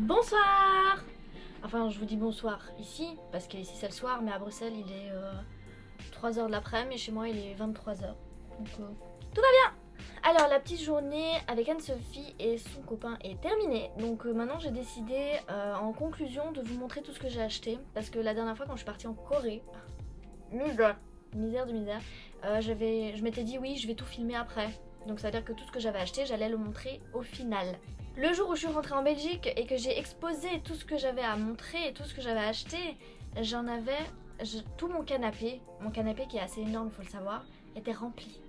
Bonsoir. Enfin je vous dis bonsoir ici, parce qu'ici c'est le soir, mais à Bruxelles il est 3h de l'après-midi et chez moi il est 23h. Donc tout va bien. Alors la petite journée avec Anne-Sophie et son copain est terminée. Donc maintenant j'ai décidé en conclusion de vous montrer tout ce que j'ai acheté. Parce que la dernière fois quand je suis partie en Corée, misère de misère, je m'étais dit oui je vais tout filmer après. Donc ça veut dire que tout ce que j'avais acheté j'allais le montrer au final. Le jour où je suis rentrée en Belgique et que j'ai exposé tout ce que j'avais à montrer et tout ce que j'avais acheté, tout mon canapé qui est assez énorme il faut le savoir, était rempli.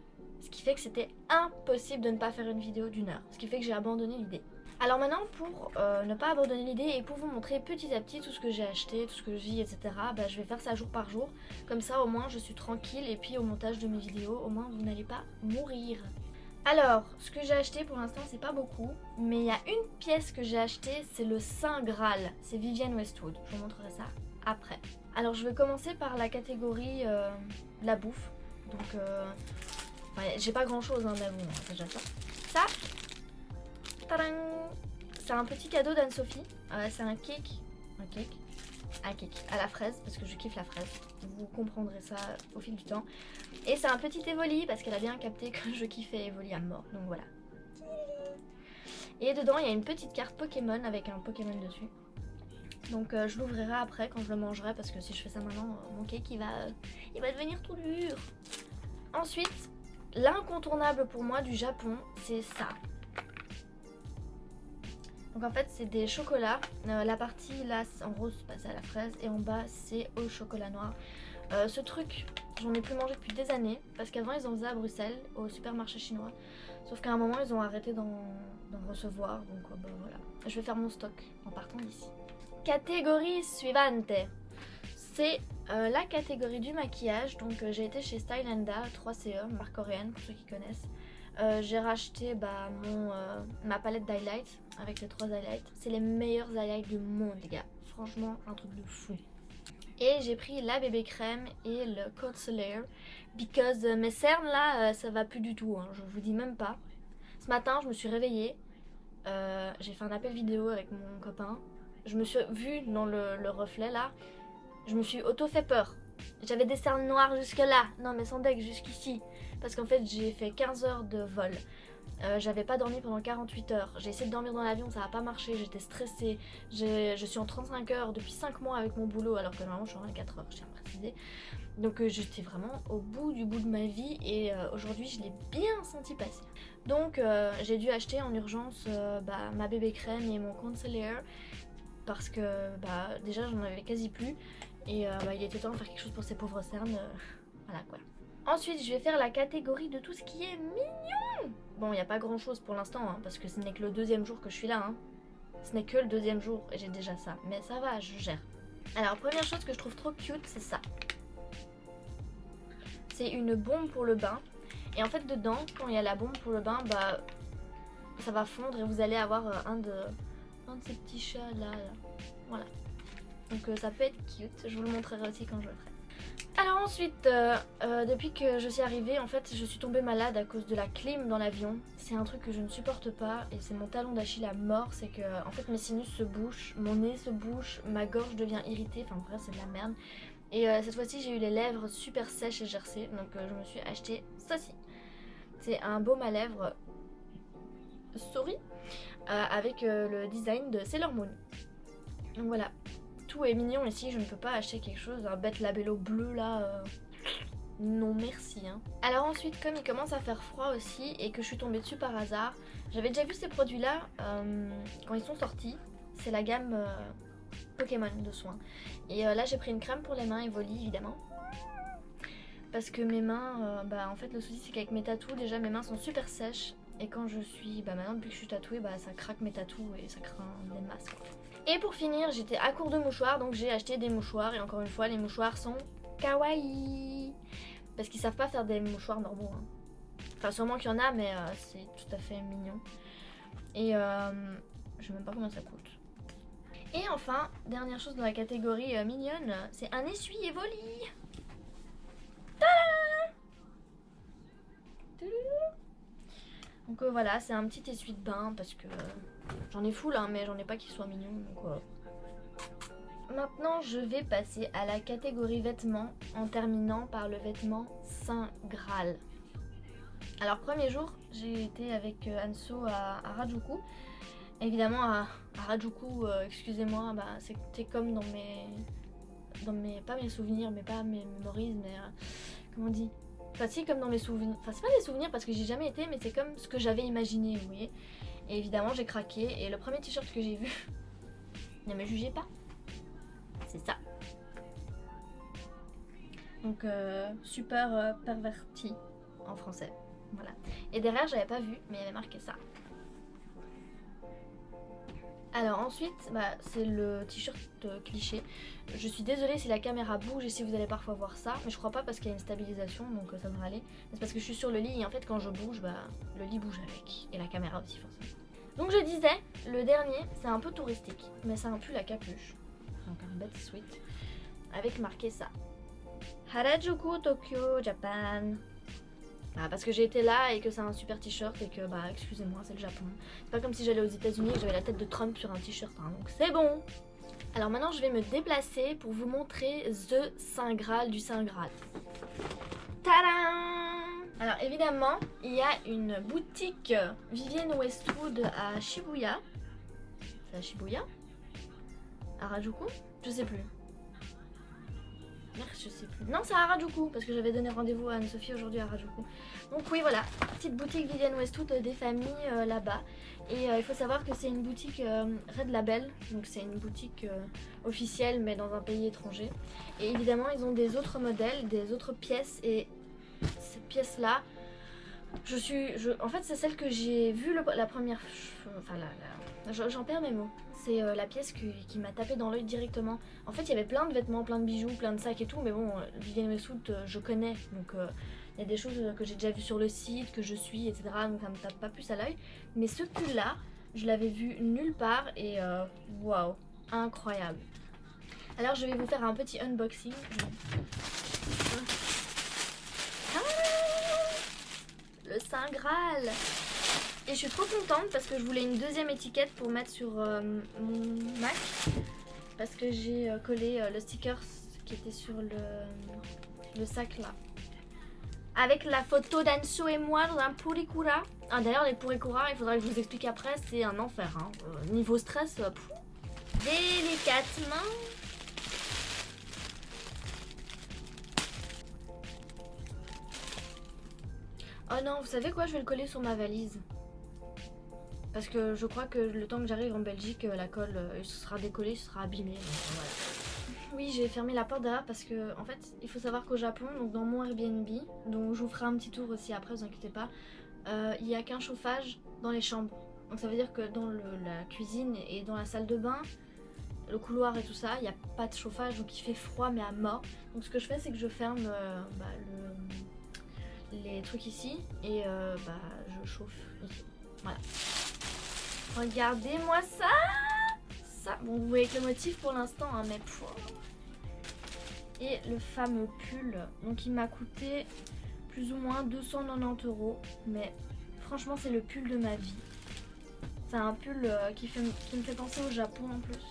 Ce qui fait que c'était impossible de ne pas faire une vidéo d'1 heure. Ce qui fait que j'ai abandonné l'idée. Alors maintenant pour ne pas abandonner l'idée et pour vous montrer petit à petit tout ce que j'ai acheté, tout ce que je vis, etc. Bah, je vais faire ça jour par jour. Comme ça au moins je suis tranquille et puis au montage de mes vidéos, au moins vous n'allez pas mourir. Alors, ce que j'ai acheté pour l'instant c'est pas beaucoup, mais il y a une pièce que j'ai achetée, c'est le Saint Graal, c'est Vivienne Westwood, je vous montrerai ça après. Alors je vais commencer par la catégorie la bouffe, donc j'ai pas grand chose hein, mais bon, déjà ça, tadam, c'est un petit cadeau d'Anne-Sophie, c'est un cake à la fraise, parce que je kiffe la fraise, vous comprendrez ça au fil du temps. Et c'est un petit Evoli, parce qu'elle a bien capté que je kiffais Evoli à mort, donc voilà. Et dedans il y a une petite carte Pokémon avec un Pokémon dessus. Donc je l'ouvrirai après quand je le mangerai, parce que si je fais ça maintenant, mon cake il va devenir tout dur. Ensuite, l'incontournable pour moi du Japon, c'est ça. Donc en fait c'est des chocolats, la partie là en rose c'est à la fraise et en bas c'est au chocolat noir. Ce truc j'en ai plus mangé depuis des années parce qu'avant ils en faisaient à Bruxelles au supermarché chinois. Sauf qu'à un moment ils ont arrêté d'en recevoir, donc bah, voilà. Je vais faire mon stock en partant d'ici. Catégorie suivante, c'est la catégorie du maquillage. Donc j'ai été chez Stylenda 3CE, marque coréenne pour ceux qui connaissent. J'ai racheté ma palette d'highlights avec les 3 highlights. C'est les meilleurs highlights du monde les gars, franchement un truc de fou. Et j'ai pris la bébé crème et le concealer because mes cernes là ça va plus du tout hein, je vous dis même pas. Ce matin je me suis réveillée, j'ai fait un appel vidéo avec mon copain. Je me suis vue dans le reflet là, je me suis auto fait peur. J'avais des cernes noires jusque là, non mais sans deck jusqu'ici. Parce qu'en fait j'ai fait 15 heures de vol. J'avais pas dormi pendant 48 heures. J'ai essayé de dormir dans l'avion, ça a pas marché, j'étais stressée. Je suis en 35 heures depuis 5 mois avec mon boulot, alors que normalement je suis en 24 heures, je tiens à préciser. Donc j'étais vraiment au bout du bout de ma vie et aujourd'hui je l'ai bien senti passer. Donc j'ai dû acheter en urgence ma bébé crème et mon concealer. Parce que déjà j'en avais quasi plus. Et il était temps de faire quelque chose pour ces pauvres cernes. Voilà quoi. Ensuite je vais faire la catégorie de tout ce qui est mignon. Bon il n'y a pas grand chose pour l'instant hein, parce que ce n'est que le 2e jour que je suis là hein. Ce n'est que le 2e jour et j'ai déjà ça. Mais ça va, je gère. Alors première chose que je trouve trop cute, c'est ça. C'est une bombe pour le bain. Et en fait dedans, quand il y a la bombe pour le bain, ça va fondre et vous allez avoir un de ces petits chats là. Voilà. Donc ça peut être cute, je vous le montrerai aussi quand je le ferai. Alors ensuite, depuis que je suis arrivée, en fait je suis tombée malade à cause de la clim dans l'avion. C'est un truc que je ne supporte pas et c'est mon talon d'Achille à mort, c'est que en fait mes sinus se bouchent, mon nez se bouche, ma gorge devient irritée, enfin bref c'est de la merde. Et cette fois-ci j'ai eu les lèvres super sèches et gercées, donc je me suis acheté ceci. C'est un baume à lèvres souris avec le design de Sailor Moon. Donc voilà. Tout est mignon ici, je ne peux pas acheter quelque chose, un bête labello bleu là, non merci hein. Alors ensuite comme il commence à faire froid aussi et que je suis tombée dessus par hasard, j'avais déjà vu ces produits là quand ils sont sortis, c'est la gamme Pokémon de soins. Et là j'ai pris une crème pour les mains Evoli évidemment. Parce que mes mains, en fait le souci c'est qu'avec mes tatous déjà mes mains sont super sèches. Et quand je suis, maintenant depuis que je suis tatouée, ça craque mes tatous et ça craint des masses quoi. Et pour finir, j'étais à court de mouchoirs, donc j'ai acheté des mouchoirs. Et encore une fois, les mouchoirs sont kawaii. Parce qu'ils savent pas faire des mouchoirs normaux. Hein. Enfin, sûrement qu'il y en a, mais c'est tout à fait mignon. Et je sais même pas combien ça coûte. Et enfin, dernière chose dans la catégorie mignonne, c'est un essuie Evoli. Donc voilà, c'est un petit essuie de bain parce que J'en ai full, hein, mais j'en ai pas qui soient mignons. Donc, maintenant, je vais passer à la catégorie vêtements en terminant par le vêtement Saint Graal. Alors, premier jour, j'ai été avec Anso à Harajuku. Évidemment, à Harajuku, excusez-moi, bah, c'était comme dans mes, pas mes souvenirs, mais pas mes mémories, mais comment on dit? Enfin, si, comme dans mes souvenirs. Enfin, c'est pas des souvenirs parce que j'ai jamais été, mais c'est comme ce que j'avais imaginé, vous voyez. Et évidemment, j'ai craqué. Et le premier t-shirt que j'ai vu, ne me jugez pas, c'est ça. Donc, super perverti en français. Voilà. Et derrière, j'avais pas vu, mais il y avait marqué ça. Alors ensuite, bah, c'est le t-shirt cliché. Je suis désolée si la caméra bouge et si vous allez parfois voir ça, mais je crois pas parce qu'il y a une stabilisation, donc ça devrait aller. Mais c'est parce que je suis sur le lit et en fait quand je bouge, bah, le lit bouge avec. Et la caméra aussi forcément. Donc je disais, le dernier, c'est un peu touristique, mais c'est un pull à capuche. Donc un bête sweat. Avec marqué ça. Harajuku, Tokyo, Japan. Bah, parce que j'ai été là et que c'est un super t-shirt et que bah excusez-moi c'est le Japon. C'est pas comme si j'allais aux États-Unis et que j'avais la tête de Trump sur un t-shirt, hein, donc c'est bon. Alors maintenant je vais me déplacer pour vous montrer The Saint Graal du Saint Graal. Tadam! Alors évidemment il y a une boutique Vivienne Westwood à Shibuya. C'est à Shibuya? À Harajuku? Je sais plus. Merde, je sais plus. Non, c'est à Harajuku parce que j'avais donné rendez-vous à Anne-Sophie aujourd'hui à Harajuku. Donc oui, voilà, petite boutique Vivienne Westwood des familles là-bas. Et il faut savoir que c'est une boutique Red Label, donc c'est une boutique officielle mais dans un pays étranger. Et évidemment, ils ont des autres modèles, des autres pièces et cette pièce-là, en fait, c'est celle que j'ai vue la première. Enfin, j'en perds mes mots. C'est la pièce qui m'a tapé dans l'œil directement. En fait, il y avait plein de vêtements, plein de bijoux, plein de sacs et tout, mais bon, Vivienne Westwood, je connais. Donc, il y a des choses que j'ai déjà vues sur le site, que je suis, etc. Donc, ça me tape pas plus à l'œil. Mais ce pull-là, je l'avais vu nulle part et waouh, incroyable. Alors, je vais vous faire un petit unboxing. Le Saint Graal. Et je suis trop contente parce que je voulais une deuxième étiquette pour mettre sur mon Mac. Parce que j'ai collé le sticker qui était sur le sac là. Avec la photo d'Anso et moi dans un purikura. Ah, d'ailleurs les purikura, il faudra que je vous explique après, c'est un enfer. Hein. Niveau stress, délicatement. Oh non, vous savez quoi, je vais le coller sur ma valise. Parce que je crois que le temps que j'arrive en Belgique, la colle sera décollée, sera abîmée. Donc voilà. Oui, j'ai fermé la porte derrière parce que, en fait, il faut savoir qu'au Japon, donc dans mon Airbnb, dont je vous ferai un petit tour aussi après, vous inquiétez pas, il n'y a qu'un chauffage dans les chambres. Donc ça veut dire que dans la cuisine et dans la salle de bain, le couloir et tout ça, il n'y a pas de chauffage, donc il fait froid mais à mort. Donc ce que je fais, c'est que je ferme les trucs ici et je chauffe ici. Voilà. Regardez-moi ça. Bon, vous voyez que le motif pour l'instant, hein, mais et le fameux pull, donc il m'a coûté plus ou moins 290 €, mais franchement c'est le pull de ma vie. C'est un pull qui me fait penser au Japon en plus.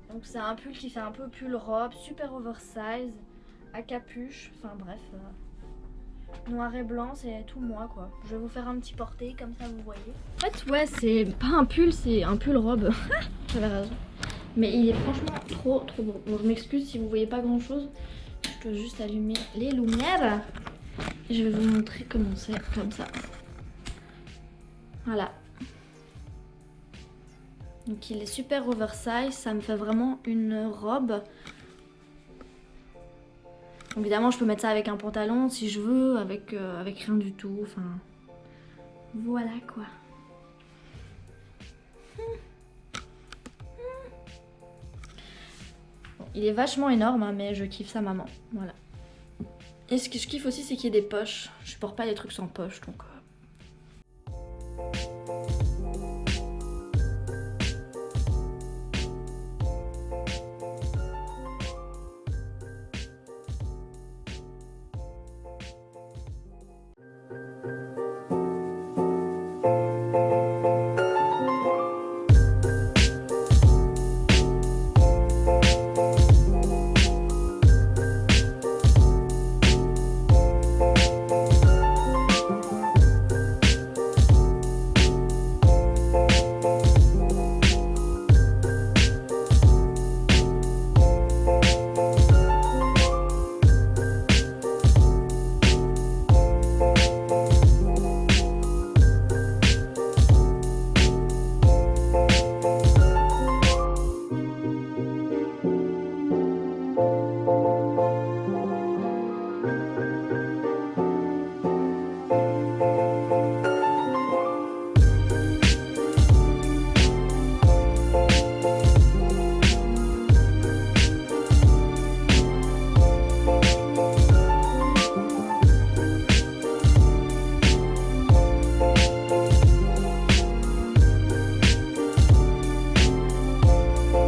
Donc c'est un pull qui fait un peu pull robe, super oversize, à capuche, enfin bref. Noir et blanc, c'est tout moi quoi. Je vais vous faire un petit porté comme ça vous voyez. En fait ouais, c'est pas un pull, c'est un pull robe. J'avais raison. Mais il est franchement trop beau. Bon, je m'excuse si vous voyez pas grand chose. Je peux juste allumer les lumières. Et je vais vous montrer comment c'est comme ça. Voilà. Donc il est super oversize, ça me fait vraiment une robe. Évidemment, je peux mettre ça avec un pantalon si je veux, avec rien du tout. Enfin, voilà quoi. Bon, il est vachement énorme, hein, mais je kiffe sa maman. Voilà. Et ce que je kiffe aussi, c'est qu'il y ait des poches. Je supporte pas les trucs sans poche, donc